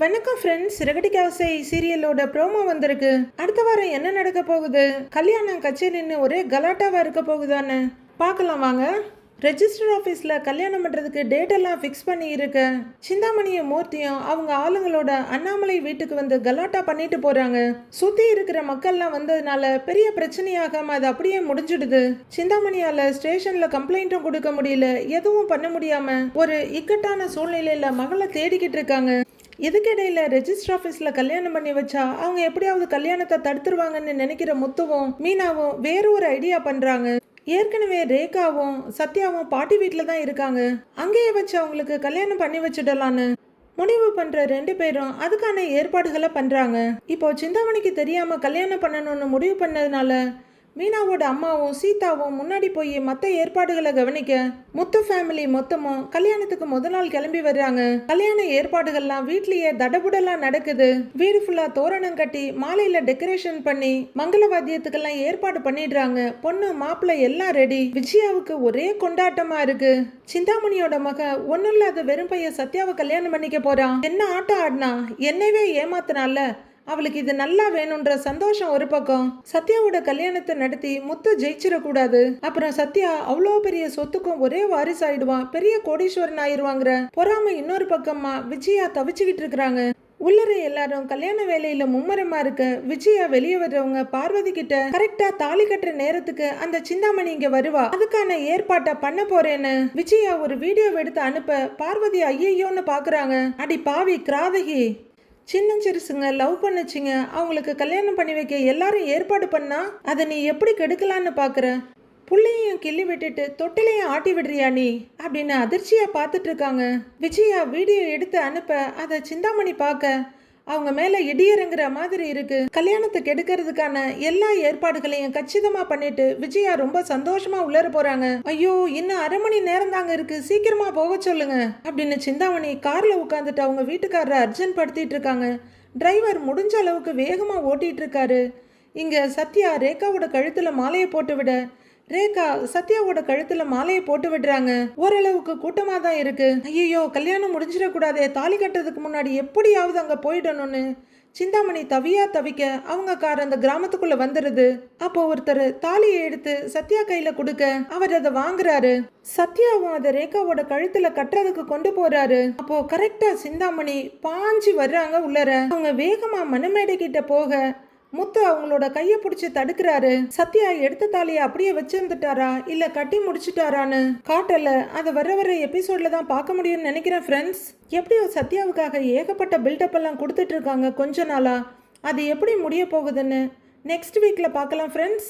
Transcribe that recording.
வணக்கம் friends. சிறகடி கவசை சீரியலோட promo வந்திருக்கு. அடுத்த வாரம் என்ன நடக்க போகுது, கல்யாணம் கச்சேரின்னு ஒரே கலாட்டாவா இருக்க போகுதான்னு பார்க்கலாம் வாங்க. ரெஜிஸ்டர் ஆஃபீஸில் கல்யாணம் பண்ணுறதுக்கு டேட் எல்லாம் ஃபிக்ஸ் பண்ணி இருக்க சிந்தாமணியும் மூர்த்தியும் அவங்க ஆளுங்களோட அண்ணாமலை வீட்டுக்கு வந்து கலாட்டா பண்ணிட்டு போகிறாங்க. சுற்றி இருக்கிற மக்கள்லாம் வந்ததுனால பெரிய பிரச்சனையாகாமல் அது அப்படியே முடிஞ்சிடுது. சிந்தாமணியால் ஸ்டேஷனில் கம்ப்ளைண்ட்டும் கொடுக்க முடியல, எதுவும் பண்ண முடியாமல் ஒரு இக்கட்டான சூழ்நிலையில் மகளை தேடிக்கிட்டு இருக்காங்க. இதுக்கிடையில ரெஜிஸ்டர் ஆஃபீஸில் கல்யாணம் பண்ணி வச்சா அவங்க எப்படியாவது கல்யாணத்தை தடுத்துருவாங்கன்னு நினைக்கிற முத்துவும் மீனாவும் வேற ஒரு ஐடியா பண்ணுறாங்க. ஏற்கனவே ரேகாவும் சத்யாவும் பாட்டி வீட்டில் தான் இருக்காங்க. அங்கேயே வச்சு அவங்களுக்கு கல்யாணம் பண்ணி வச்சுடலான்னு முடிவு பண்ற ரெண்டு பேரும் அதுக்கான ஏற்பாடுகளை பண்றாங்க. இப்போ சிந்தாமணிக்கு தெரியாம கல்யாணம் பண்ணணும்னு முடிவு பண்ணதுனால மீனாவோட அம்மாவும் சீதாவும் முன்னாடி போய் மற்ற ஏற்பாடுகளை கவனிக்க முத்து ஃபேமிலி மொத்தமும் கல்யாணத்துக்கு முதல் நாள் கிளம்பி வர்றாங்க. கல்யாண ஏற்பாடுகள்லாம் வீட்லயே தடபுடலாம் நடக்குது. வீடு ஃபுல்லா தோரணம் கட்டி மாலையில டெக்கரேஷன் பண்ணி மங்கள வாத்தியத்துக்கெல்லாம் ஏற்பாடு பண்ணிடுறாங்க. பொண்ணு மாப்பிள்ளை எல்லாம் ரெடி. விஜயாவுக்கு ஒரே கொண்டாட்டமா இருக்கு. சிந்தாமணியோட மக ஒன்னும் இல்லாத வெறும் பையன் சத்யாவை கல்யாணம் பண்ணிக்க போறான். என்ன ஆட்டம் ஆடினா, என்னவே ஏமாத்தினால அவளுக்கு இது நல்லா வேணும்ன்ற சந்தோஷம் ஒரு பக்கம். சத்யாவோட கல்யாணத்தை நடத்தி முத்து ஜெயிச்சிடக்கூடாது. அப்புறம் சத்யா அவ்வளோ பெரிய சொத்துக்கும் ஒரே வாரிசு ஆயிடுவான், பெரிய கோடீஸ்வரன் ஆயிடுவாங்கிற பொறாமை இன்னொரு பக்கமா விஜயா தவிச்சுக்கிட்டு இருக்கிறாங்க. உள்ளர எல்லாரும் கல்யாண வேலையில மும்மரமா இருக்க விஜயா வெளியே வர்றவங்க பார்வதி கிட்ட கரெக்டா தாலி கட்டுற நேரத்துக்கு அந்த சிந்தாமணி இங்க வருவா, அதுக்கான ஏற்பாட்டை பண்ண போறேன்னு விஜயா ஒரு வீடியோ எடுத்து அனுப்ப பார்வதி ஐயோன்னு பாக்குறாங்க. அடி பாவி கிராதகி, சின்ன சிறுசுங்க லவ் பண்ணுச்சுங்க, அவங்களுக்கு கல்யாணம் பண்ணி வைக்க எல்லாரும் ஏற்பாடு பண்ணா அதை நீ எப்படி கெடுக்கலான்னு பாக்குற, புள்ளையும் கிள்ளி விட்டுட்டு தொட்டிலையும் ஆட்டி விடுறியா நீ அப்படின்னு அதிர்ச்சியா பார்த்துட்டு இருக்காங்க. விஜயா வீடியோ எடுத்து அனுப்ப அதை சிந்தாமணி பார்க்க அவங்க மேல இடியறங்குற மாதிரி இருக்கு. கல்யாணத்துக்கு எடுக்கிறதுக்கான எல்லா ஏற்பாடுகளையும் கச்சிதமா பண்ணிட்டு விஜயா ரொம்ப சந்தோஷமா உள்ளர போறாங்க. ஐயோ இன்னும் அரை மணி நேரம் தாங்க இருக்கு, சீக்கிரமா போக சொல்லுங்க அப்படின்னு சிந்தாமணி கார்ல உட்காந்துட்டு அவங்க வீட்டுக்காரரை அர்ஜென்ட் படுத்திட்டு இருக்காங்க. டிரைவர் முடிஞ்ச அளவுக்கு வேகமா ஓட்டிட்டு இருக்காரு. இங்க சத்யா ரேகாவோட கழுத்துல மாலையை போட்டு விட ரேகா சத்யாவோட கழுத்துல மாலையை போட்டு விடுறாங்க. ஓரளவுக்கு கூட்டமா தான் இருக்கு. ஐயோ கல்யாணம் முடிஞ்சிடக்கூடாதே, தாலி கட்டுறதுக்கு முன்னாடி எப்படியாவது அங்க போயிடணும்னு சிந்தாமணி தவிக்க அவங்க கார் அந்த கிராமத்துக்குள்ள வந்துருது. அப்போ ஒருத்தர் தாலியை எடுத்து சத்யா கையில கொடுக்க அவர் அதை வாங்குறாரு. சத்யாவும் அதை ரேகாவோட கழுத்துல கட்டுறதுக்கு கொண்டு போறாரு. அப்போ கரெக்டா சிந்தாமணி பாஞ்சு வர்றாங்க உள்ளர. அவங்க வேகமா மணமேடை கிட்ட போக முத்து அவங்களோட கையை பிடிச்சி தடுக்கிறாரு. சத்யா எடுத்த தாலியை அப்படியே வச்சிருந்துட்டாரா இல்ல கட்டி முடிச்சுட்டாரான்னு காட்டல. அதை வர எபிசோட்ல தான் பார்க்க முடியும்னு நினைக்கிறேன் ஃப்ரெண்ட்ஸ். எப்படியோ சத்யாவுக்காக ஏகப்பட்ட பில்டப் எல்லாம் கொடுத்துட்டு இருக்காங்க கொஞ்ச நாளா. அது எப்படி முடிய போகுதுன்னு நெக்ஸ்ட் வீக்ல பார்க்கலாம் ஃப்ரெண்ட்ஸ்.